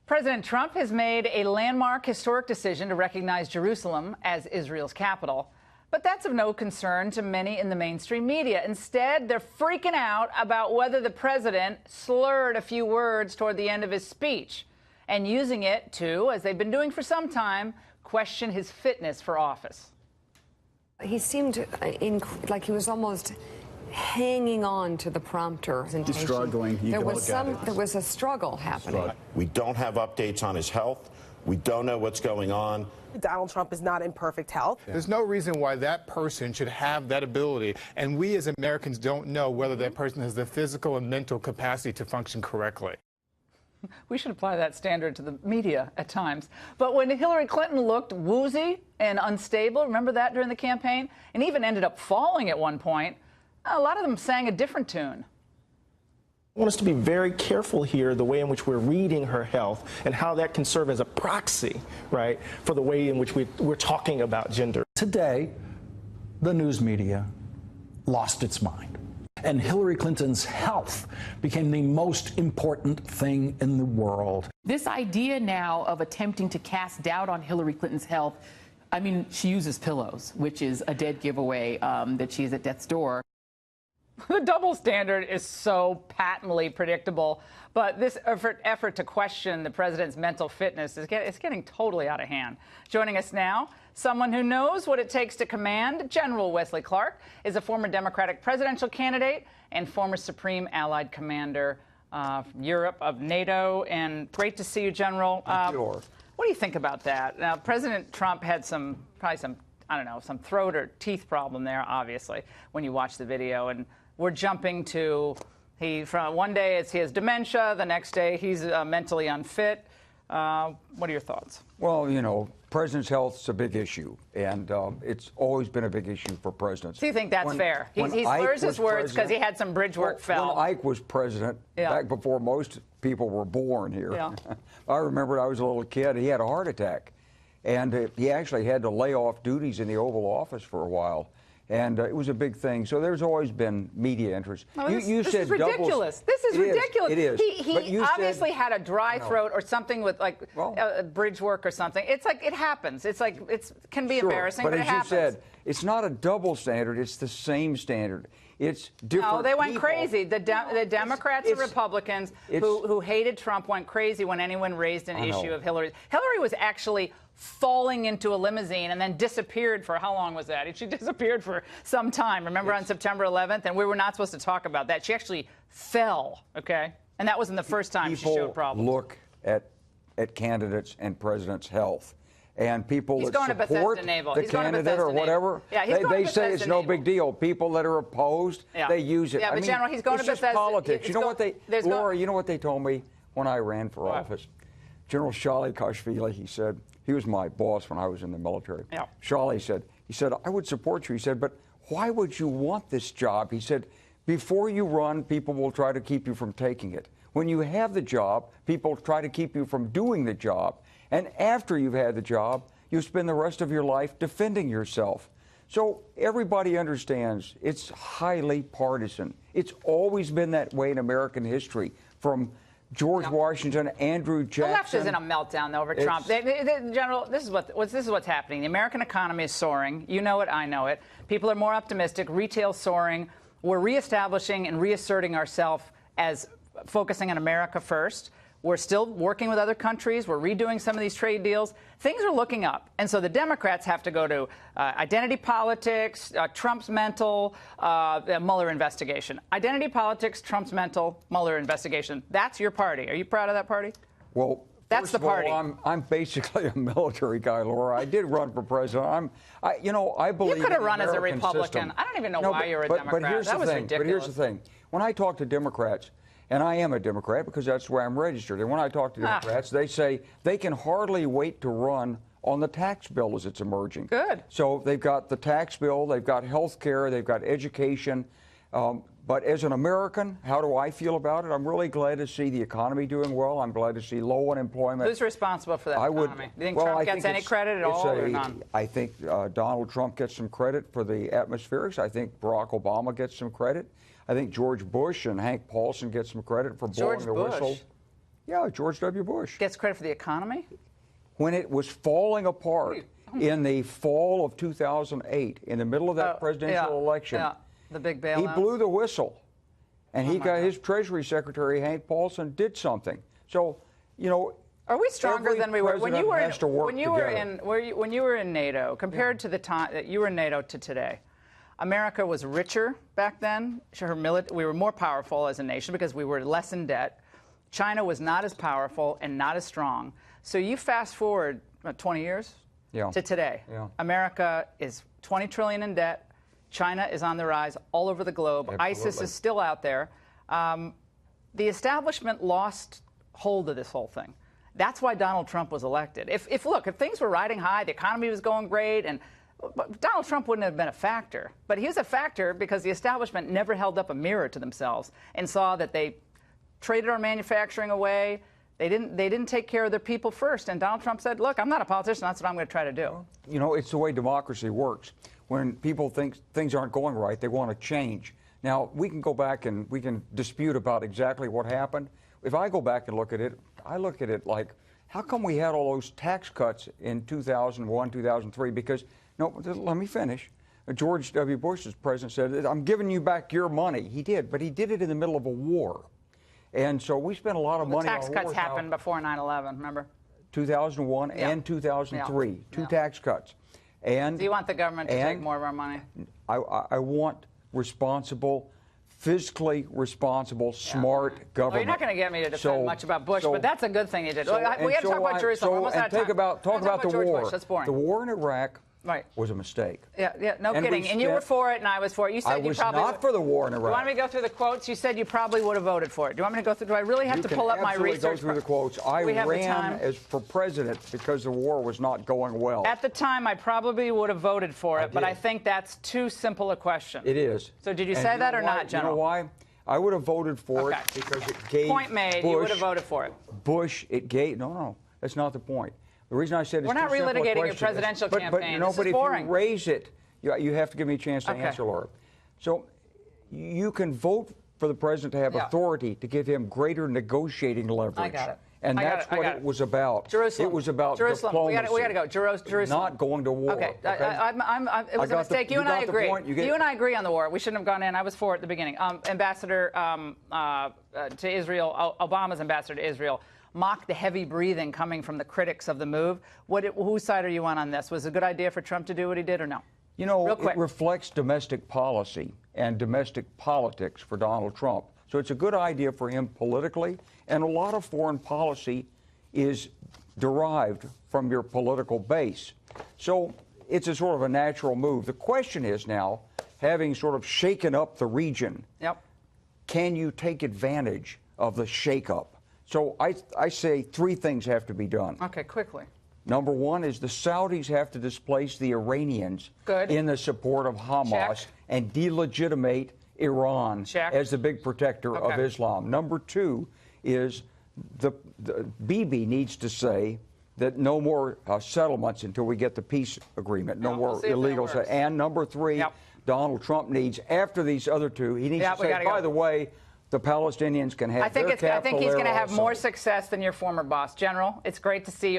President Trump has made a landmark historic decision to recognize Jerusalem as Israel's capital. But that's of no concern to many in the mainstream media. Instead, they're freaking out about whether the president slurred a few words toward the end of his speech and using it to, as they've been doing for some time, question his fitness for office. He seemed like he was almost hanging on to the prompter. He's struggling. There was a struggle happening. We don't have updates on his health. We don't know what's going on. Donald Trump is not in perfect health. There's no reason why that person should have that ability. And we as Americans don't know whether that person has the physical and mental capacity to function correctly. We should apply that standard to the media at times. But when Hillary Clinton looked woozy and unstable, remember that during the campaign, and even ended up falling at one point, a lot of them sang a different tune. I want us to be very careful here, the way in which we're reading her health and how that can serve as a proxy, right, for the way in which we're talking about gender. Today, the news media lost its mind, and Hillary Clinton's health became the most important thing in the world. This idea now of attempting to cast doubt on Hillary Clinton's health, I mean, she uses pillows, which is a dead giveaway that she is at death's door. The double standard is so patently predictable, but this effort to question the president's mental fitness is getting totally out of hand. Joining us now, someone who knows what it takes to command. General Wesley Clark is a former Democratic presidential candidate and former Supreme Allied Commander from Europe of NATO. And great to see you, General. Thank you, Laura. What do you think about that? Now, President Trump had probably some, I don't know, some throat or teeth problem there, obviously, when you watch the video. And we're jumping to, from one day he has dementia, the next day he's mentally unfit. What are your thoughts? Well, you know, president's health is a big issue, and it's always been a big issue for presidents. Do you think that's fair? He slurs his words because he had some bridge work fell. When Ike was president, back before most people were born here, I remember I was a little kid, he had a heart attack, and he actually had to lay off duties in the Oval Office for a while. And it was a big thing. So there's always been media interest. Oh, this is ridiculous. This is ridiculous. It is. He obviously had a dry throat or something with like bridge work or something. It's like it happens. It's like it can be embarrassing, but it happens. But as you said, it's not a double standard. It's the same standard. It's different. No, they went crazy. The Democrats and Republicans who hated Trump went crazy when anyone raised an issue of Hillary. Hillary was actually falling into a limousine and then disappeared for, how long was that? She disappeared for some time. Remember on September 11th? And we were not supposed to talk about that. She actually fell, okay? And that wasn't the first time she showed problems. People look at candidates and presidents' health. And people that support the candidate or whatever, they say it's no big deal. People that are opposed, they use it. Yeah, but General, he's going to Bethesda. It's just politics. You know what Laura, you know what they told me when I ran for office? General Saakashvili, he said, he was my boss when I was in the military. Charlie said, I would support you. He said, but why would you want this job? He said, before you run, people will try to keep you from taking it. When you have the job, people try to keep you from doing the job. And after you've had the job, you spend the rest of your life defending yourself. So everybody understands it's highly partisan. It's always been that way in American history, from George Washington, Andrew Jackson. The left is in a meltdown over Trump. General, this is what's happening. The American economy is soaring. You know it, I know it. People are more optimistic. Retail soaring. We're reestablishing and reasserting ourselves as focusing on America first. We're still working with other countries. We're redoing some of these trade deals. Things are looking up. And so the Democrats have to go to identity politics, Trump's mental, Mueller investigation. Identity politics, Trump's mental, Mueller investigation. That's your party. Are you proud of that party? Well, that's the party. I'm basically a military guy, Laura. I did run for president. I believe you could have run as a Republican Republican. I don't even know why you're a Democrat. But here's that was ridiculous. But here's the thing. When I talk to Democrats, and I am a Democrat because that's where I'm registered. And when I talk to Democrats, they say they can hardly wait to run on the tax bill as it's emerging. Good. So they've got the tax bill, they've got health care, they've got education. But as an American, how do I feel about it? I'm really glad to see the economy doing well. I'm glad to see low unemployment. Who's responsible for that economy? Do you think Trump gets any credit at all or none? I think Donald Trump gets some credit for the atmospherics. I think Barack Obama gets some credit. I think George Bush and Hank Paulson get some credit for blowing the whistle. Yeah, George W. Bush. Gets credit for the economy? When it was falling apart in the fall of 2008, in the middle of that presidential election, the big bailout. he blew the whistle. And he got his Treasury Secretary, Hank Paulson, did something. So, you know, are we stronger than we were when you were when you were in NATO? Compared to the time that you were in NATO to today, America was richer back then. We were more powerful as a nation because we were less in debt. China was not as powerful and not as strong. So you fast forward 20 years to today. America is 20 trillion in debt. China is on the rise all over the globe. Absolutely. ISIS is still out there. The establishment lost hold of this whole thing. That's why Donald Trump was elected. If things were riding high, the economy was going great, and Donald Trump wouldn't have been a factor. But he was a factor because the establishment never held up a mirror to themselves and saw that they traded our manufacturing away. They didn't take care of their people first. And Donald Trump said, look, I'm not a politician. That's what I'm going to try to do. You know, it's the way democracy works. When people think things aren't going right, they want to change. Now, we can go back and we can dispute about exactly what happened. If I go back and look at it, I look at it like, how come we had all those tax cuts in 2001, 2003? Because, no, let me finish. George W. Bush, as president, said, I'm giving you back your money. He did, but he did it in the middle of a war. And so we spent a lot of money on wars. The tax cuts happened before 9/11, remember? 2001 and 2003, two tax cuts. And do you want the government to take more of our money? I want responsible, fiscally responsible, smart government. Well, you're not going to get me to defend much about Bush, but that's a good thing he did. We got to talk about Jerusalem. We're almost out of time. Talk about the war. Bush. That's boring. The war in Iraq was a mistake. No kidding. And you were for it, and I was for it. You said I was not for the war in Iraq. Do you want me to go through the quotes? You said you probably would have voted for it. Do you want me to go through? Do I really have to pull up my research? Go through the quotes. I ran for president because the war was not going well. At the time, I probably would have voted for it, but I think that's too simple a question. It is. So did you say that or not, General? You know why? I would have voted for it because it gave Point made. Bush, you would have voted for it. Bush, it gave. No, that's not the point. The reason I said it's we're not too simple a relitigating your question presidential campaign. But if boring. you raise it, you have to give me a chance to answer, Laura. So you can vote for the president to have authority to give him greater negotiating leverage. I got it. And that's what it was about. Jerusalem. It was about Jerusalem. diplomacy. We got to go. Jerusalem. Not going to war. Okay. It was a mistake. You and I agree. You and I agree on the war. We shouldn't have gone in. I was for it at the beginning. Ambassador to Israel, Obama's ambassador to Israel, mocked the heavy breathing coming from the critics of the move. Whose side are you on this? Was it a good idea for Trump to do what he did or no? You know, it reflects domestic policy and domestic politics for Donald Trump. So it's a good idea for him politically, and a lot of foreign policy is derived from your political base. So it's a sort of a natural move. The question is now, having sort of shaken up the region, can you take advantage of the shakeup? So I say three things have to be done. Okay, quickly. Number one is the Saudis have to displace the Iranians in the support of Hamas and delegitimate Iran as the big protector of Islam. Number two is Bibi needs to say that no more settlements until we get the peace agreement, no more illegals. And number three, Donald Trump needs, after these other two, he needs to say, by the way, the Palestinians can have their capital. I think he's going to have more success than your former boss. General, it's great to see you.